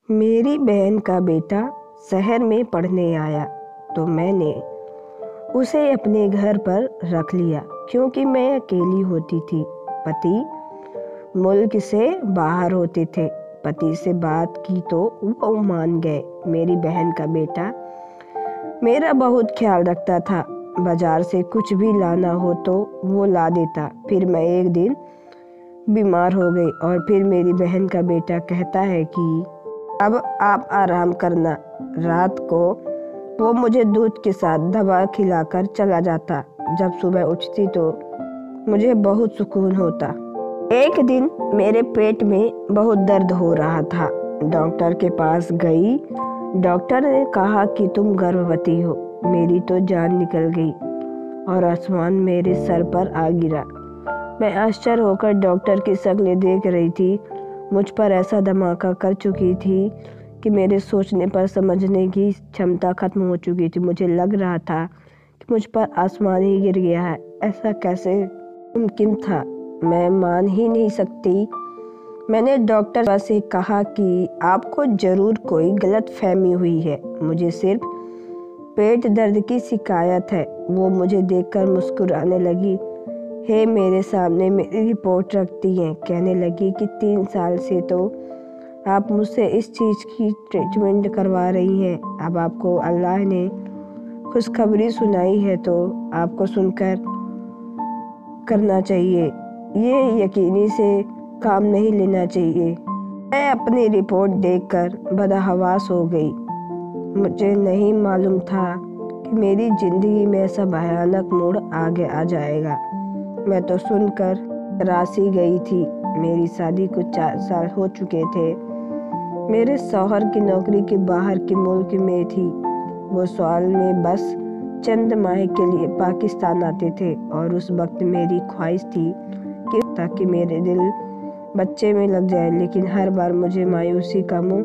मेरी बहन का बेटा शहर में पढ़ने आया तो मैंने उसे अपने घर पर रख लिया क्योंकि मैं अकेली होती थी। पति मुल्क से बाहर होते थे। पति से बात की तो वो मान गए। मेरी बहन का बेटा मेरा बहुत ख्याल रखता था। बाजार से कुछ भी लाना हो तो वो ला देता। फिर मैं एक दिन बीमार हो गई और फिर मेरी बहन का बेटा कहता है कि अब आप आराम करना। रात को वो मुझे दूध के साथ दवा खिलाकर चला जाता। जब सुबह उठती तो मुझे बहुत सुकून होता। एक दिन मेरे पेट में बहुत दर्द हो रहा था। डॉक्टर के पास गई। डॉक्टर ने कहा कि तुम गर्भवती हो। मेरी तो जान निकल गई और आसमान मेरे सर पर आ गिरा। मैं आश्चर्य होकर डॉक्टर की शक्लें देख रही थी। मुझ पर ऐसा धमाका कर चुकी थी कि मेरे सोचने पर समझने की क्षमता खत्म हो चुकी थी। मुझे लग रहा था कि मुझ पर आसमान ही गिर गया है। ऐसा कैसे मुमकिन था? मैं मान ही नहीं सकती। मैंने डॉक्टर से कहा कि आपको जरूर कोई गलतफहमी हुई है। मुझे सिर्फ पेट दर्द की शिकायत है। वो मुझे देखकर मुस्कुराने लगी। हे मेरे सामने मेरी रिपोर्ट रखती हैं। कहने लगी कि 3 साल से तो आप मुझसे इस चीज़ की ट्रीटमेंट करवा रही हैं। अब आपको अल्लाह ने खुशखबरी सुनाई है तो आपको सुनकर करना चाहिए। ये यकीनी से काम नहीं लेना चाहिए। मैं अपनी रिपोर्ट देखकर बदहवास हो गई। मुझे नहीं मालूम था कि मेरी ज़िंदगी में ऐसा भयानक मोड़ आगे आ जाएगा। मैं तो सुनकर रासी गई थी। मेरी शादी को 4 साल हो चुके थे। मेरे शौहर की नौकरी के बाहर के मुल्क में थी। वो साल में बस चंद माह के लिए पाकिस्तान आते थे और उस वक्त मेरी ख्वाहिश थी कि ताकि मेरे दिल बच्चे में लग जाए, लेकिन हर बार मुझे मायूसी का मुंह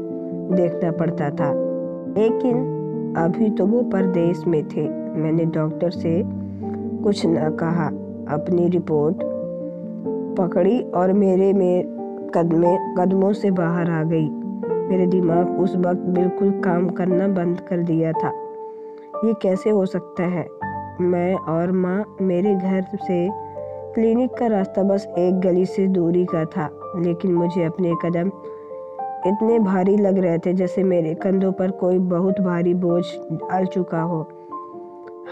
देखना पड़ता था। लेकिन अभी तो वो परदेश में थे। मैंने डॉक्टर से कुछ न कहा, अपनी रिपोर्ट पकड़ी और मेरे कदमों से बाहर आ गई। मेरे दिमाग उस वक्त बिल्कुल काम करना बंद कर दिया था। ये कैसे हो सकता है? मैं और माँ, मेरे घर से क्लिनिक का रास्ता बस एक गली से दूरी का था, लेकिन मुझे अपने कदम इतने भारी लग रहे थे जैसे मेरे कंधों पर कोई बहुत भारी बोझ डाल चुका हो।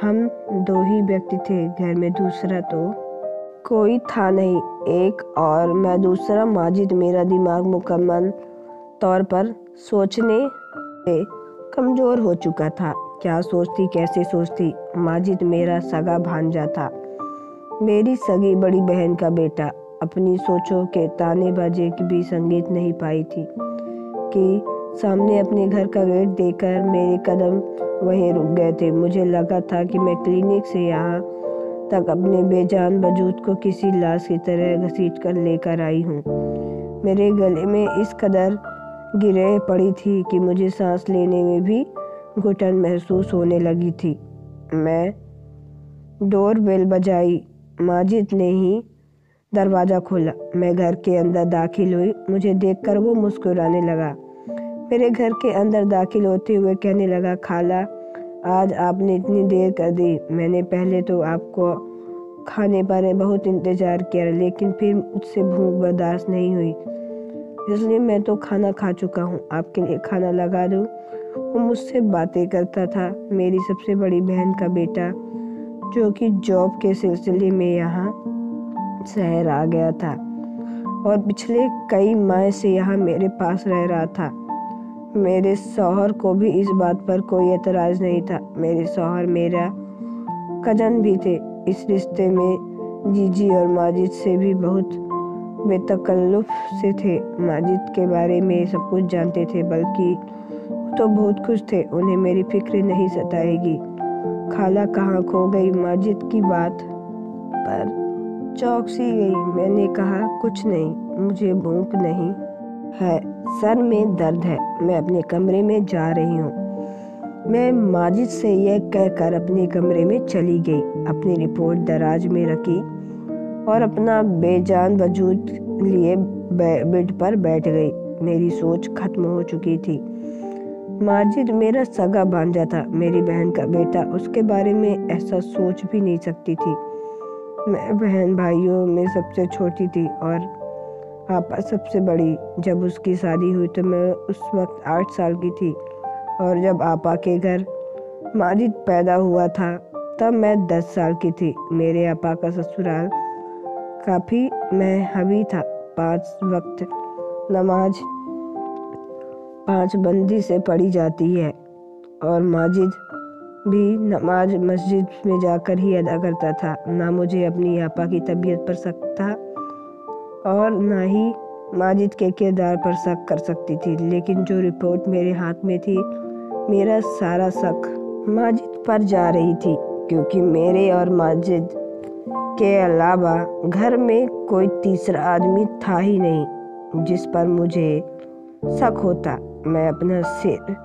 हम 2 ही व्यक्ति थे घर में, दूसरा तो कोई था नहीं। एक और मैं, दूसरा माजिद। मेरा दिमाग मुकम्मल तौर पर सोचने से कमज़ोर हो चुका था। क्या सोचती, कैसे सोचती? माजिद मेरा सगा भांजा था, मेरी सगी बड़ी बहन का बेटा। अपनी सोचों के ताने बाजे की भी संगीत नहीं पाई थी कि सामने अपने घर का गेट देखकर मेरे कदम वहीं रुक गए थे। मुझे लगा था कि मैं क्लिनिक से यहाँ तक अपने बेजान वजूद को किसी लाश की तरह घसीट कर लेकर आई हूँ। मेरे गले में इस कदर गिरे पड़ी थी कि मुझे सांस लेने में भी घुटन महसूस होने लगी थी। मैं डोर बेल बजाई। माजिद ने ही दरवाज़ा खोला। मैं घर के अंदर दाखिल हुई। मुझे देखकर वो मुस्कुराने लगा। मेरे घर के अंदर दाखिल होते हुए कहने लगा, खाला, आज आपने इतनी देर कर दी। मैंने पहले तो आपको खाने पर बहुत इंतज़ार किया, लेकिन फिर मुझसे भूख बर्दाश्त नहीं हुई, इसलिए मैं तो खाना खा चुका हूँ। आपके लिए खाना लगा दूँ? वो मुझसे बातें करता था। मेरी सबसे बड़ी बहन का बेटा, जो कि जॉब के सिलसिले में यहाँ शहर आ गया था और पिछले कई माह से यहाँ मेरे पास रह रहा था। मेरे शौहर को भी इस बात पर कोई एतराज़ नहीं था। मेरे शौहर मेरा कजन भी थे। इस रिश्ते में जीजी और माजिद से भी बहुत बेतकल्लुफ़ से थे। माजिद के बारे में सब कुछ जानते थे, बल्कि तो बहुत खुश थे। उन्हें मेरी फिक्र नहीं सताएगी। खाला कहाँ खो गई? माजिद की बात पर चौंक सी गई। मैंने कहा, कुछ नहीं, मुझे भूख नहीं है, सर में दर्द है, मैं अपने कमरे में जा रही हूँ। मैं माजिद से यह कहकर अपने कमरे में चली गई, अपनी रिपोर्ट दराज में रखी और अपना बेजान वजूद लिए बेड पर बैठ गई। मेरी सोच खत्म हो चुकी थी। माजिद मेरा सगा भांजा था, मेरी बहन का बेटा। उसके बारे में ऐसा सोच भी नहीं सकती थी। मैं बहन भाइयों में सबसे छोटी थी और आपा सबसे बड़ी। जब उसकी शादी हुई तो मैं उस वक्त 8 साल की थी और जब आपा के घर माजिद पैदा हुआ था तब मैं 10 साल की थी। मेरे आपा का ससुराल काफ़ी महवी था। 5 वक्त नमाज 5 बंदी से पढ़ी जाती है और माजिद भी नमाज मस्जिद में जाकर ही अदा करता था। ना मुझे अपनी आपा की तबीयत पर शक था और ना ही माजिद के किरदार पर शक कर सकती थी, लेकिन जो रिपोर्ट मेरे हाथ में थी मेरा सारा शक माजिद पर जा रही थी, क्योंकि मेरे और माजिद के अलावा घर में कोई तीसरा आदमी था ही नहीं जिस पर मुझे शक होता। मैं अपना सिर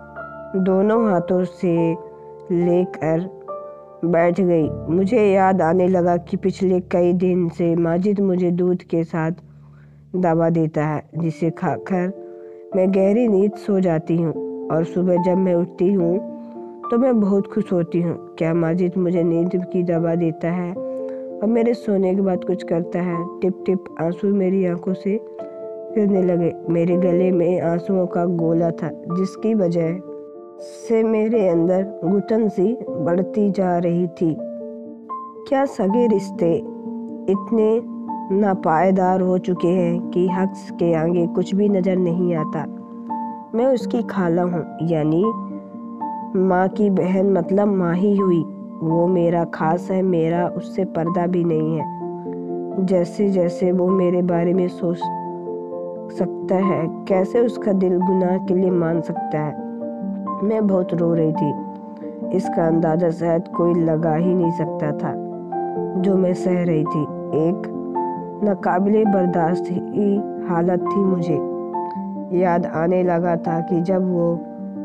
दोनों हाथों से लेकर बैठ गई। मुझे याद आने लगा कि पिछले कई दिन से माजिद मुझे दूध के साथ दवा देता है, जिसे खाकर मैं गहरी नींद सो जाती हूँ और सुबह जब मैं उठती हूँ तो मैं बहुत खुश होती हूँ। क्या माजिद मुझे नींद की दवा देता है और मेरे सोने के बाद कुछ करता है? टिप टिप आंसू मेरी आंखों से गिरने लगे। मेरे गले में आंसुओं का गोला था, जिसकी वजह से मेरे अंदर घुटन सी बढ़ती जा रही थी। क्या सगे रिश्ते इतने नापायदार हो चुके हैं कि हक के आगे कुछ भी नज़र नहीं आता। मैं उसकी खाला हूँ, यानी माँ की बहन, मतलब माँ ही हुई। वो मेरा खास है, मेरा उससे पर्दा भी नहीं है। जैसे जैसे वो मेरे बारे में सोच सकता है, कैसे उसका दिल गुनाह के लिए मान सकता है। मैं बहुत रो रही थी। इसका अंदाज़ा शायद कोई लगा ही नहीं सकता था जो मैं सह रही थी। एक नाकाबिले बर्दाश्त की हालत थी। मुझे याद आने लगा था कि जब वो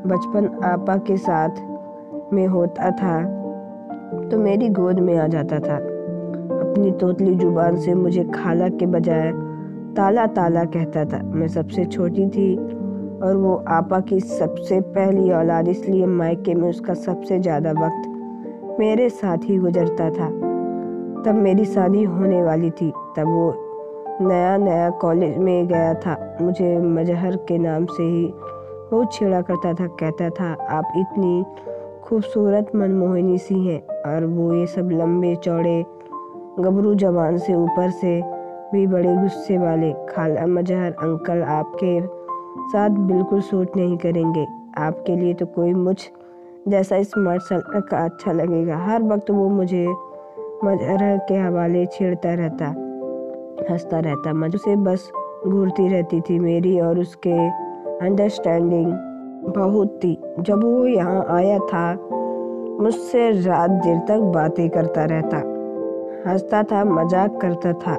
बचपन आपा के साथ में होता था तो मेरी गोद में आ जाता था। अपनी तोतली जुबान से मुझे खाला के बजाय ताला ताला कहता था। मैं सबसे छोटी थी और वो आपा की सबसे पहली औलाद, इसलिए मायके में उसका सबसे ज़्यादा वक्त मेरे साथ ही गुजरता था। तब मेरी शादी होने वाली थी। तब वो नया कॉलेज में गया था। मुझे मजहर के नाम से ही वो छेड़ा करता था। कहता था, आप इतनी खूबसूरत मनमोहिनी सी हैं। और वो ये सब लंबे चौड़े गबरू जवान से ऊपर से भी बड़े गुस्से वाले। खाला मजहर अंकल आपके साथ बिल्कुल सूट नहीं करेंगे। आपके लिए तो कोई मुझ जैसा स्मार्ट लड़का अच्छा लगेगा। हर वक्त वो मुझे मजहर के हवाले छेड़ता रहता, हंसता रहता। मुझे से बस घूरती रहती थी। मेरी और उसके अंडरस्टैंडिंग बहुत थी। जब वो यहाँ आया था मुझसे रात देर तक बातें करता रहता, हंसता था, मजाक करता था।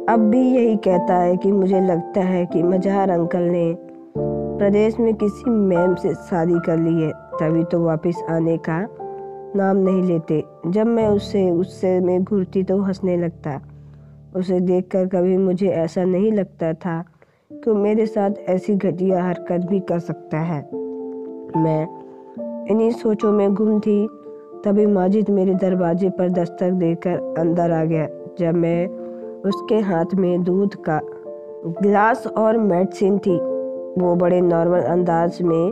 अब भी यही कहता है कि मुझे लगता है कि मजहर अंकल ने प्रदेश में किसी मैम से शादी कर ली है, तभी तो वापस आने का नाम नहीं लेते। जब मैं उससे में घूरती तो हंसने लगता। उसे देखकर कभी मुझे ऐसा नहीं लगता था कि मेरे साथ ऐसी घटिया हरकत भी कर सकता है। मैं इन्हीं सोचों में गुम थी। तभी माजिद मेरे दरवाजे पर दस्तक देकर अंदर आ गया। जब मैं उसके हाथ में दूध का गिलास और मेडिसिन थी, वो बड़े नॉर्मल अंदाज में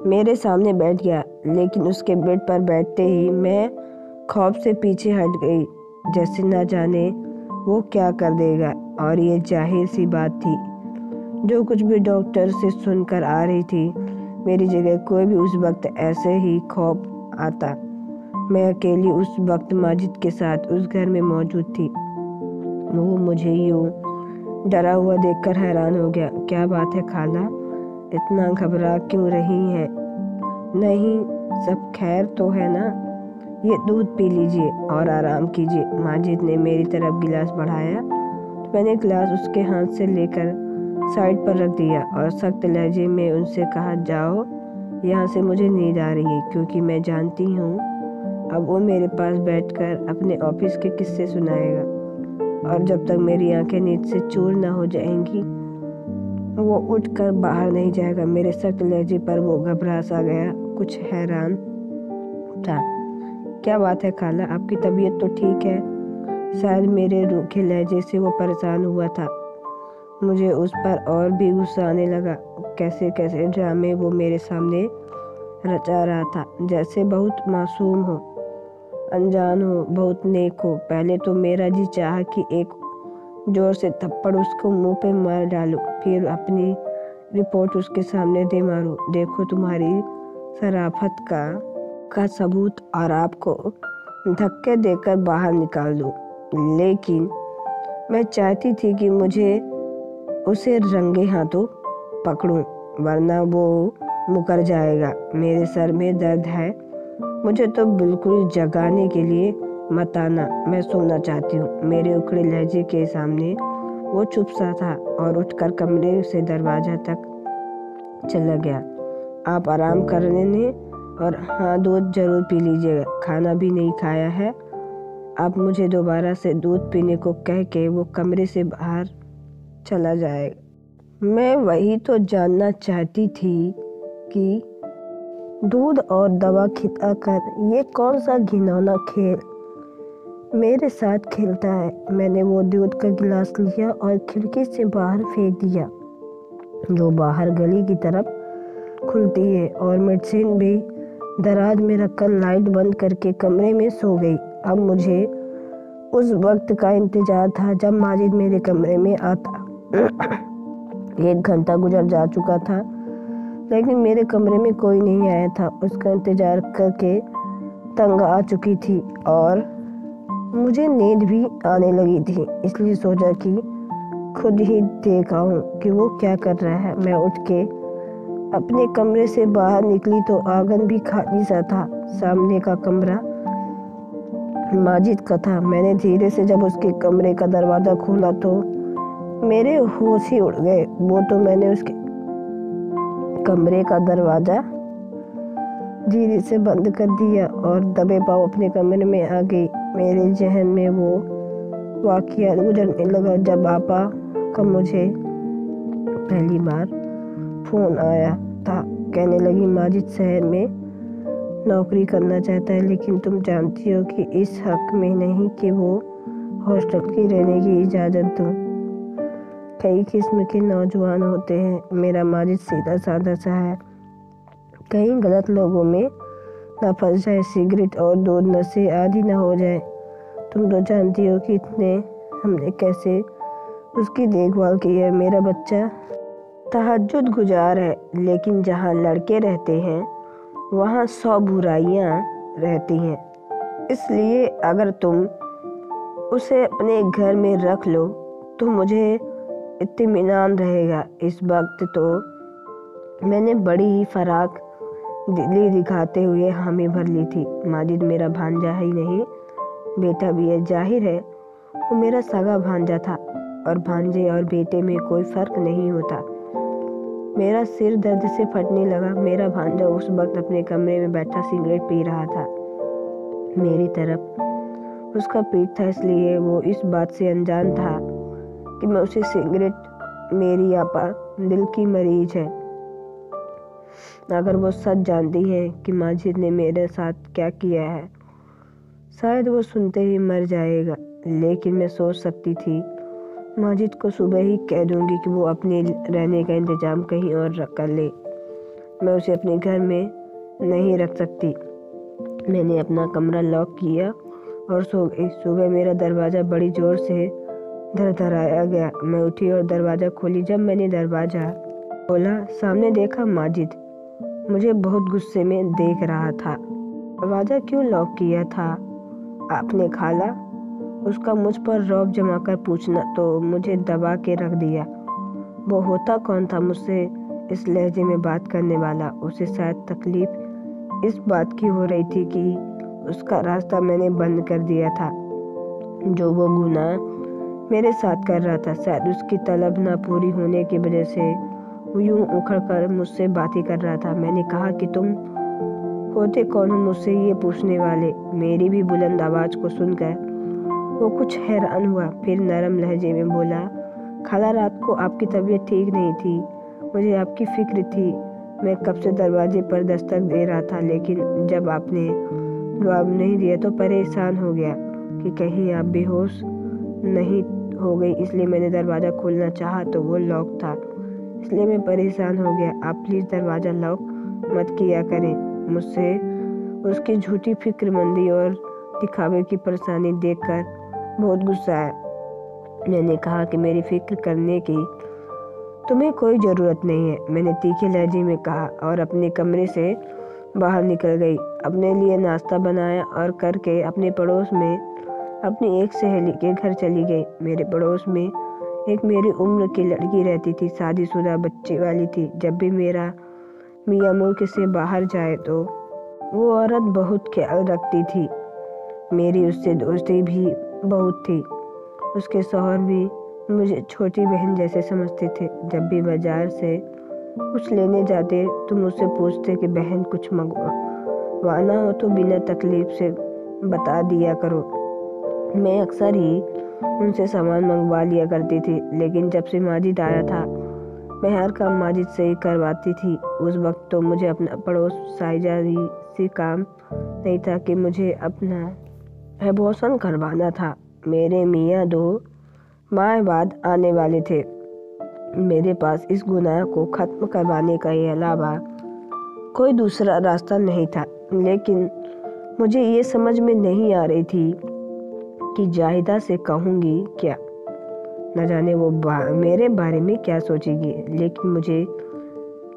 मेरे सामने बैठ गया, लेकिन उसके बेड पर बैठते ही मैं खौफ से पीछे हट गई, जैसे न जाने वो क्या कर देगा। और ये जाहिर सी बात थी, जो कुछ भी डॉक्टर से सुनकर आ रही थी, मेरी जगह कोई भी उस वक्त ऐसे ही खौफ आता। मैं अकेली उस वक्त माजिद के साथ उस घर में मौजूद थी। वो मुझे यूं डरा हुआ देखकर हैरान हो गया। क्या बात है खाला, इतना घबरा क्यों रही हैं? नहीं, सब खैर तो है ना? ये दूध पी लीजिए और आराम कीजिए। माजिद ने मेरी तरफ गिलास बढ़ाया तो मैंने गिलास उसके हाथ से लेकर साइड पर रख दिया और सख्त लहजे में उनसे कहा, जाओ यहाँ से, मुझे नींद आ रही है। क्योंकि मैं जानती हूँ अब वो मेरे पास बैठकर अपने ऑफिस के किस्से सुनाएगा और जब तक मेरी आंखें नींद से चूर ना हो जाएंगी वो उठ कर बाहर नहीं जाएगा। मेरे सख्त लहजे पर वो घबरा सा गया, कुछ हैरान था। क्या बात है खाला, आपकी तबीयत तो ठीक है? शायद मेरे रूखे लहजे से वो परेशान हुआ था। मुझे उस पर और भी गुस्सा आने लगा। कैसे कैसे ड्रामे वो मेरे सामने रचा रहा था, जैसे बहुत मासूम हो, अनजान हो, बहुत नेक हो। पहले तो मेरा जी चाहा कि एक जोर से थप्पड़ उसको मुंह पे मार डालूं, फिर अपनी रिपोर्ट उसके सामने दे मारूं। देखो तुम्हारी शराफत का सबूत, और आपको धक्के देकर बाहर निकाल दूं। लेकिन मैं चाहती थी कि मुझे उसे रंगे हाथों पकड़ूं, वरना वो मुकर जाएगा। मेरे सर में दर्द है, मुझे तो बिल्कुल जगाने के लिए मत आना, मैं सोना चाहती हूँ। मेरे उखड़े लहजे के सामने वो चुप सा था और उठकर कमरे से दरवाजा तक चला गया। आप आराम करने और हाँ, दूध जरूर पी लीजिएगा, खाना भी नहीं खाया है। आप मुझे दोबारा से दूध पीने को कह के वो कमरे से बाहर चला जाएगा। मैं वही तो जानना चाहती थी कि दूध और दवा खिलाकर ये कौन सा घिनौना खेल मेरे साथ खेलता है। मैंने वो दूध का गिलास लिया और खिड़की से बाहर फेंक दिया, जो बाहर गली की तरफ खुलती है, और मेडिसिन भी दराज में रखकर लाइट बंद करके कमरे में सो गई। अब मुझे उस वक्त का इंतजार था जब माजिद मेरे कमरे में आता। 1 घंटा गुजर जा चुका था, लेकिन मेरे कमरे में कोई नहीं आया था। उसका इंतजार करके तंग आ चुकी थी और मुझे नींद भी आने लगी थी, इसलिए सोचा कि खुद ही देख आऊं कि वो क्या कर रहा है। मैं उठ के अपने कमरे से बाहर निकली तो आंगन भी खाली सा था। सामने का कमरा माजिद का था। मैंने धीरे से जब उसके कमरे का दरवाजा खोला तो मेरे होश ही उड़ गए। वो तो मैंने उसके कमरे का दरवाजा धीरे से बंद कर दिया और दबे पाँव अपने कमरे में आ गई। मेरे जहन में वो वाक़या गुजरने लगा जब पापा का मुझे पहली बार फ़ोन आया था। कहने लगी, माजिद शहर में नौकरी करना चाहता है, लेकिन तुम जानती हो कि इस हक में नहीं कि वो हॉस्टल की रहने की इजाज़त दूँ। कई किस्म के नौजवान होते हैं, मेरा माजिद सीधा साधा सा है, कहीं गलत लोगों में ना फंस जाए, सिगरेट और दूध नशे आदि ना हो जाए। तुम तो जानती हो कि इतने हमने कैसे उसकी देखभाल की है। मेरा बच्चा तहज्जुद गुजार है, लेकिन जहाँ लड़के रहते हैं वहाँ 100 बुराइयाँ रहती हैं। इसलिए अगर तुम उसे अपने घर में रख लो तो मुझे इत्मीनान रहेगा। इस वक्त तो मैंने बड़ी ही फराक दिली दिखाते हुए हामी भर ली थी। माजिद मेरा भांजा ही नहीं, बेटा भी है। जाहिर है वो मेरा सगा भांजा था, और भांजे और बेटे में कोई फर्क नहीं होता। मेरा सिर दर्द से फटने लगा। मेरा भांजा उस वक्त अपने कमरे में बैठा सिगरेट पी रहा था। मेरी तरफ उसका पीठ था, इसलिए वो इस बात से अनजान था कि मैं उसे सिगरेट, मेरी आपा दिल की मरीज है। अगर वो सच जानती है कि माजिद ने मेरे साथ क्या किया है, शायद वो सुनते ही मर जाएगा। लेकिन मैं सोच सकती थी, माजिद को सुबह ही कह दूंगी कि वो अपने रहने का इंतजाम कहीं और कर ले। मैं उसे अपने घर में नहीं रख सकती। मैंने अपना कमरा लॉक किया और सो गई। सुबह मेरा दरवाज़ा बड़ी ज़ोर से धड़धड़ाया गया। मैं उठी और दरवाज़ा खोली। जब मैंने दरवाज़ा खोला, सामने देखा माजिद मुझे बहुत गुस्से में देख रहा था। दरवाज़ा क्यों लॉक किया था आपने खाला? उसका मुझ पर रौब जमाकर पूछना तो मुझे दबा के रख दिया। वो होता कौन था मुझसे इस लहजे में बात करने वाला? उसे शायद तकलीफ इस बात की हो रही थी कि उसका रास्ता मैंने बंद कर दिया था। जो वो गुनाह मेरे साथ कर रहा था, शायद उसकी तलब ना पूरी होने की वजह से वो यूं उखड़ कर मुझसे बातें कर रहा था। मैंने कहा कि तुम होते कौन हो मुझसे ये पूछने वाले? मेरी भी बुलंद आवाज़ को सुनकर वो कुछ हैरान हुआ, फिर नरम लहजे में बोला, खाला रात को आपकी तबीयत ठीक नहीं थी, मुझे आपकी फिक्र थी। मैं कब से दरवाजे पर दस्तक दे रहा था, लेकिन जब आपने जवाब नहीं दिया तो परेशान हो गया कि कहीं आप बेहोश नहीं हो गई, इसलिए मैंने दरवाज़ा खोलना चाहा तो वो लॉक था, इसलिए मैं परेशान हो गया। आप प्लीज़ दरवाज़ा लॉक मत किया करें। मुझसे उसकी झूठी फिक्रमंदी और दिखावे की परेशानी देखकर बहुत गुस्सा आया। मैंने कहा कि मेरी फिक्र करने की तुम्हें कोई ज़रूरत नहीं है, मैंने तीखे लहजे में कहा और अपने कमरे से बाहर निकल गई। अपने लिए नाश्ता बनाया और करके अपने पड़ोस में अपनी एक सहेली के घर चली गई। मेरे पड़ोस में एक मेरी उम्र की लड़की रहती थी, शादीशुदा बच्चे वाली थी। जब भी मेरा मियाँ मुल्क से बाहर जाए तो वो औरत बहुत ख्याल रखती थी। मेरी उससे दोस्ती भी बहुत थी। उसके शौहर भी मुझे छोटी बहन जैसे समझते थे। जब भी बाजार से कुछ लेने जाते तो मुझसे पूछते कि बहन कुछ मंगवाना हो तो बिना तकलीफ से बता दिया करो। मैं अक्सर ही उनसे सामान मंगवा लिया करती थी, लेकिन जब से माजिद आया था मैं हर काम माजिद से ही करवाती थी। उस वक्त तो मुझे अपना पड़ोस साइजादी से काम नहीं था कि मुझे अपना एबॉर्शन करवाना था। मेरे मियाँ 2 माह बाद आने वाले थे। मेरे पास इस गुनाह को ख़त्म करवाने के अलावा कोई दूसरा रास्ता नहीं था, लेकिन मुझे ये समझ में नहीं आ रही थी कि जाहिदा से कहूँगी क्या। न जाने वो मेरे बारे में क्या सोचेगी, लेकिन मुझे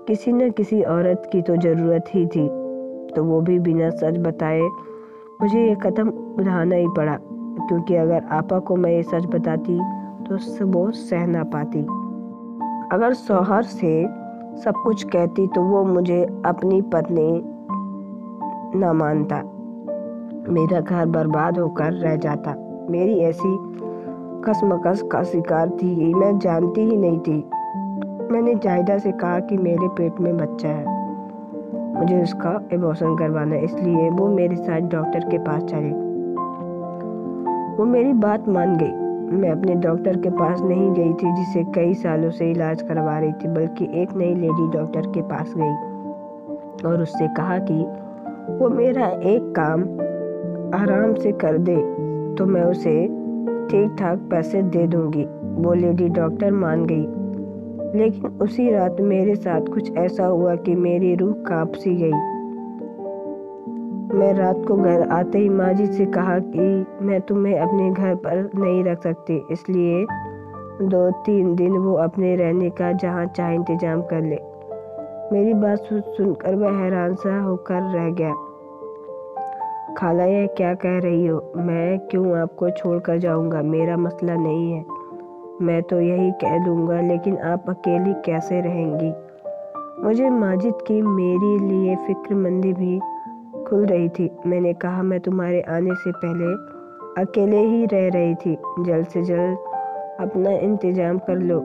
किसी न किसी औरत की तो ज़रूरत ही थी, तो वो भी बिना सच बताए मुझे ये कदम उठाना ही पड़ा, क्योंकि अगर आपा को मैं ये सच बताती तो वो सह ना पाती। अगर शौहर से सब कुछ कहती तो वो मुझे अपनी पत्नी ना मानता, मेरा घर बर्बाद होकर रह जाता। मेरी ऐसी कसमकस का शिकार थी मैं जानती ही नहीं थी। मैंने जाहिदा से कहा कि मेरे पेट में बच्चा है, मुझे उसका एबॉर्शन करवाना है, इसलिए वो मेरे साथ डॉक्टर के पास चले। वो मेरी बात मान गई। मैं अपने डॉक्टर के पास नहीं गई थी जिसे कई सालों से इलाज करवा रही थी, बल्कि एक नई लेडी डॉक्टर के पास गई और उससे कहा कि वो मेरा एक काम आराम से कर दे तो मैं उसे ठीक ठाक पैसे दे दूंगी। वो लेडी डॉक्टर मान गई, लेकिन उसी रात मेरे साथ कुछ ऐसा हुआ कि मेरी रूह कांप सी गई। मैं रात को घर आते ही माजिद से कहा कि मैं तुम्हें अपने घर पर नहीं रख सकती, इसलिए 2-3 दिन वो अपने रहने का जहाँ चाहे इंतजाम कर ले। मेरी बात सुनकर वह हैरान सा होकर रह गया। खाला यह क्या कह रही हो? मैं क्यों आपको छोड़कर जाऊंगा? मेरा मसला नहीं है, मैं तो यही कह दूंगा, लेकिन आप अकेली कैसे रहेंगी? मुझे माजिद की मेरे लिए फिक्रमंदी भी खुल रही थी। मैंने कहा मैं तुम्हारे आने से पहले अकेले ही रह रही थी, जल्द से जल्द अपना इंतजाम कर लो।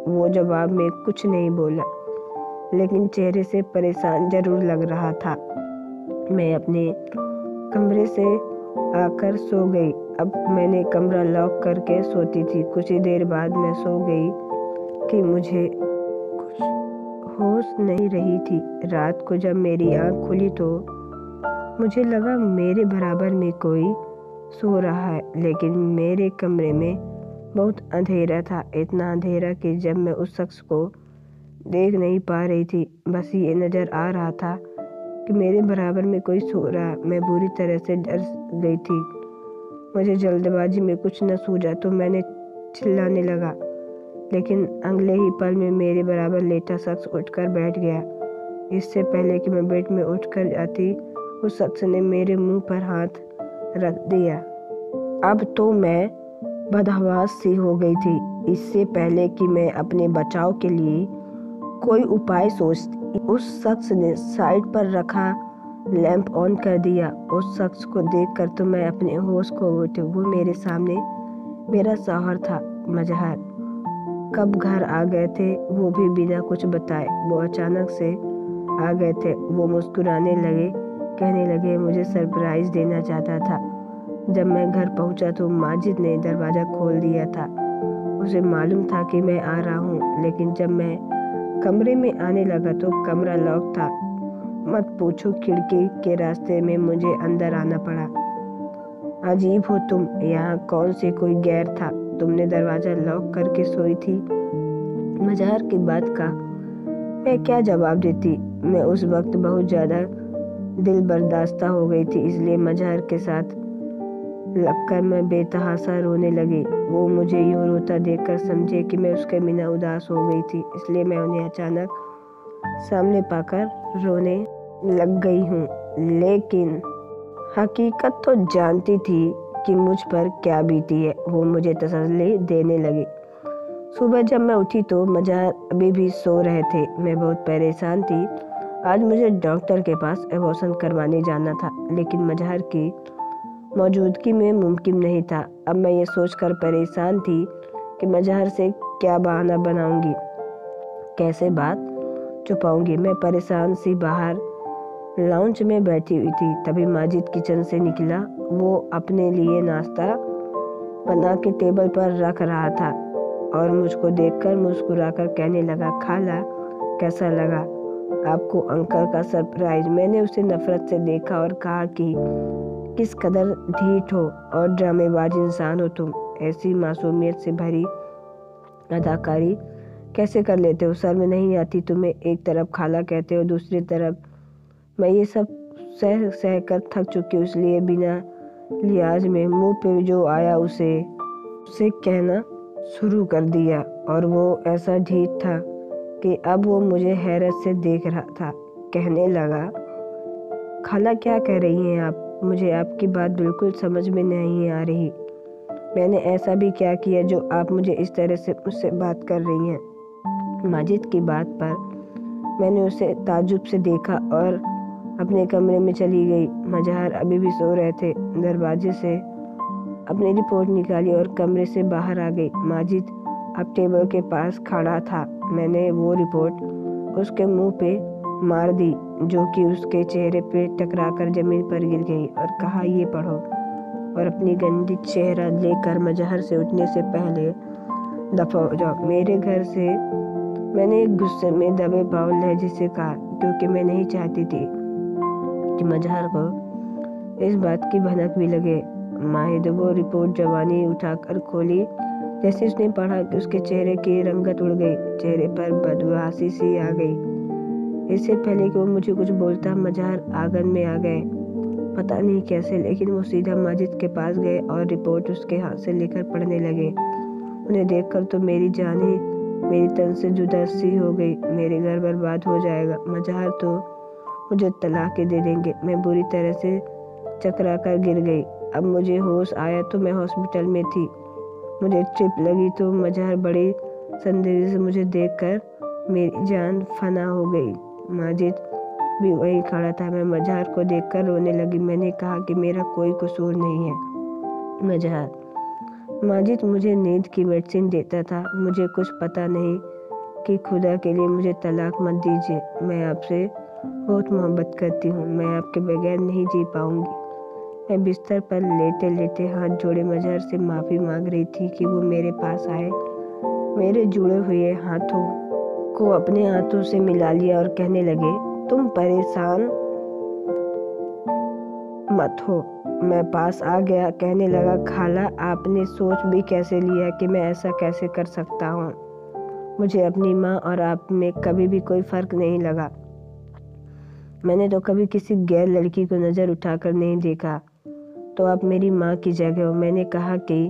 वो जवाब में कुछ नहीं बोला, लेकिन चेहरे से परेशान जरूर लग रहा था। मैं अपने कमरे से आकर सो गई। अब मैंने कमरा लॉक करके सोती थी। कुछ ही देर बाद मैं सो गई कि मुझे कुछ होश नहीं रही थी। रात को जब मेरी आँख खुली तो मुझे लगा मेरे बराबर में कोई सो रहा है, लेकिन मेरे कमरे में बहुत अंधेरा था, इतना अंधेरा कि जब मैं उस शख्स को देख नहीं पा रही थी, बस ये नज़र आ रहा था कि मेरे बराबर में कोई सो रहा। मैं बुरी तरह से डर गई थी। मुझे जल्दबाजी में कुछ न सूझा तो मैंने चिल्लाने लगा, लेकिन अगले ही पल में मेरे बराबर लेटा शख्स उठकर बैठ गया। इससे पहले कि मैं बेड में उठकर जाती, उस शख्स ने मेरे मुंह पर हाथ रख दिया। अब तो मैं बदहवास सी हो गई थी। इससे पहले कि मैं अपने बचाव के लिए कोई उपाय सोचती, उस शख्स ने साइड पर रखा लैंप ऑन कर दिया। उस शख्स को देखकर तो मैं अपने होश खो उठी। वो मेरे सामने मेरा शौहर था, मजहर। कब घर आ गए थे वो भी बिना कुछ बताए। वो अचानक से आ गए थे। वो मुस्कुराने लगे, कहने लगे मुझे सरप्राइज देना चाहता था। जब मैं घर पहुंचा तो माजिद ने दरवाज़ा खोल दिया था। उसे मालूम था कि मैं आ रहा हूँ, लेकिन जब मैं कमरे में आने लगा तो कमरा लॉक था। मत पूछो, खिड़की के रास्ते में मुझे अंदर आना पड़ा। अजीब हो तुम, यहाँ कौन से कोई गैर था? तुमने दरवाज़ा लॉक करके सोई थी। मज़ार की बात का मैं क्या जवाब देती। मैं उस वक्त बहुत ज़्यादा दिल बर्दाश्ता हो गई थी, इसलिए मज़ार के साथ लगकर मैं बेतहासा रोने लगी। वो मुझे यूँ रोता देखकर समझे कि मैं उसके बिना उदास हो गई थी, इसलिए मैं उन्हें अचानक सामने पाकर रोने लग गई हूँ। लेकिन हकीकत तो जानती थी कि मुझ पर क्या बीती है। वो मुझे तसल्ली देने लगी। सुबह जब मैं उठी तो मज़ार अभी भी सो रहे थे। मैं बहुत परेशान थी। आज मुझे डॉक्टर के पास एबॉर्शन करवाने जाना था, लेकिन मज़ार की मौजूदगी में मुमकिन नहीं था। अब मैं ये सोचकर परेशान थी कि मज़ार से क्या बहाना बनाऊंगी, कैसे बात छुपाऊंगी। मैं परेशान सी बाहर लाउंज में बैठी हुई थी, तभी माजिद किचन से निकला। वो अपने लिए नाश्ता बना के टेबल पर रख रहा था और मुझको देखकर मुस्कुराकर कहने लगा, खाला कैसा लगा आपको अंकल का सरप्राइज? मैंने उसे नफरत से देखा और कहा कि किस कदर ढीठ हो और ड्रामेबाज इंसान हो तुम। ऐसी मासूमियत से भरी अदाकारी कैसे कर लेते हो? शर्म नहीं आती तुम्हें? एक तरफ खाला कहते हो, दूसरी तरफ मैं ये सब सह सह कर थक चुकी हूँ, इसलिए बिना लिहाज में मुंह पे जो आया उसे कहना शुरू कर दिया। और वो ऐसा ढीठ था कि अब वो मुझे हैरत से देख रहा था। कहने लगा, खाला क्या कह रही हैं आप? मुझे आपकी बात बिल्कुल समझ में नहीं आ रही। मैंने ऐसा भी क्या किया जो आप मुझे इस तरह से मुझसे बात कर रही हैं? माजिद की बात पर मैंने उसे ताज्जुब से देखा और अपने कमरे में चली गई। मज़ार अभी भी सो रहे थे। दरवाजे से अपनी रिपोर्ट निकाली और कमरे से बाहर आ गई। माजिद अब टेबल के पास खड़ा था। मैंने वो रिपोर्ट उसके मुंह पे मार दी, जो कि उसके चेहरे पे टकराकर जमीन पर गिर गई, और कहा, ये पढ़ो। और अपनी गंदी चेहरा लेकर मज़ार से उठने से पहले दफा हो जाओ मेरे घर से, मैंने गुस्से में दबे पाँव लहजे से कहा, क्योंकि मैं नहीं चाहती थी कि मज़ार को इस बात की भनक भी लगे। माहिद वो रिपोर्ट जवानी उठाकर खोली। जैसे उसने पढ़ा कि उसके चेहरे की रंगत उड़ गई, चेहरे पर बदमाशी सी आ गई। इससे पहले कि वो मुझे कुछ बोलता, मज़ार आंगन में आ गए। पता नहीं कैसे, लेकिन वो सीधा माजिद के पास गए और रिपोर्ट उसके हाथ से लेकर पढ़ने लगे। उन्हें देखकर तो मेरी जान ही मेरी तन से जुदा सी हो गई। मेरे घर बर्बाद हो जाएगा। मज़ार तो मुझे तलाक दे देंगे। मैं बुरी तरह से चकरा कर गिर गई। अब मुझे होश आया तो मैं हॉस्पिटल में थी। मुझे ट्रिप लगी तो मज़ार बड़ी संदेह से मुझे देखकर मेरी जान फना हो गई। माजिद भी वहीं खड़ा था। मैं मज़ार को देखकर रोने लगी। मैंने कहा कि मेरा कोई कसूर नहीं है। मज़ार, माजिद मुझे नींद की मेडिसिन देता था। मुझे कुछ पता नहीं कि खुदा के लिए मुझे तलाक मत दीजिए। मैं आपसे बहुत मोहब्बत करती हूँ। मैं आपके बगैर नहीं जी पाऊंगी। मैं बिस्तर पर लेटे लेटे हाथ जोड़े मज़ार से माफ़ी मांग रही थी कि वो मेरे पास आए, मेरे जुड़े हुए हाथों को अपने हाथों से मिला लिया और कहने लगे, तुम परेशान मत हो। मैं पास आ गया। कहने लगा, खाला आपने सोच भी कैसे लिया कि मैं ऐसा कैसे कर सकता हूँ? मुझे अपनी माँ और आप में कभी भी कोई फ़र्क नहीं लगा। मैंने तो कभी किसी गैर लड़की को नज़र उठाकर नहीं देखा। तो आप मेरी माँ की जगह हो। मैंने कहा कि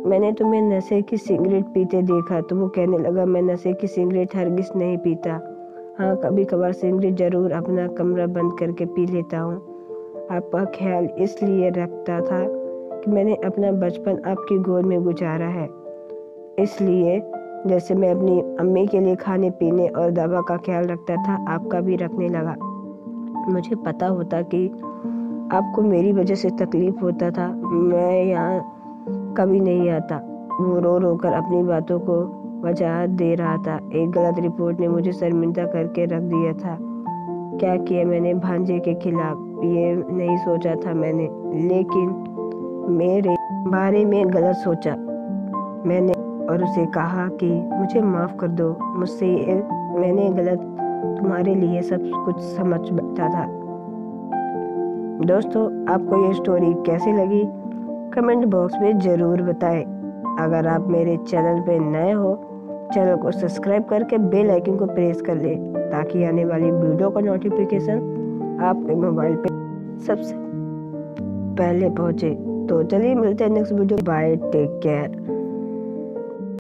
मैंने तुम्हें नशे की सिगरेट पीते देखा। तो वो कहने लगा, मैं नशे की सिगरेट हरगिज़ नहीं पीता। हाँ, कभी कभार सिगरेट ज़रूर अपना कमरा बंद करके पी लेता हूँ। आपका ख्याल इसलिए रखता था कि मैंने अपना बचपन आपकी गोद में गुजारा है, इसलिए जैसे मैं अपनी अम्मी के लिए खाने पीने और दवा का ख्याल रखता था, आपका भी रखने लगा। मुझे पता होता कि आपको मेरी वजह से तकलीफ होता था, मैं यहाँ कभी नहीं आता। वो रो रो कर अपनी बातों को वजाहत दे रहा था। एक गलत रिपोर्ट ने मुझे शर्मिंदा करके रख दिया था। क्या किया मैंने भांजे के खिलाफ, ये नहीं सोचा था मैंने, लेकिन मेरे बारे में गलत सोचा मैंने اور اسے کہا کہ مجھے معاف کر دو، میں نے غلط تمہارے لیے سب کچھ سمجھ بیٹھا تھا۔ دوستو، آپ کو یہ سٹوری کیسی لگی کمنٹ باکس میں ضرور بتائیں۔ اگر آپ میرے چینل پہ نئے ہو، چینل کو سبسکرائب کر کے بیل آئیکن کو پریس کر لیں تاکہ آنے والی ویڈیو کا نوٹیفیکیشن آپ کے موبائل پہ سب سے پہلے پہنچے۔ تو چلیے ملتے ہیں next video. Bye, take care.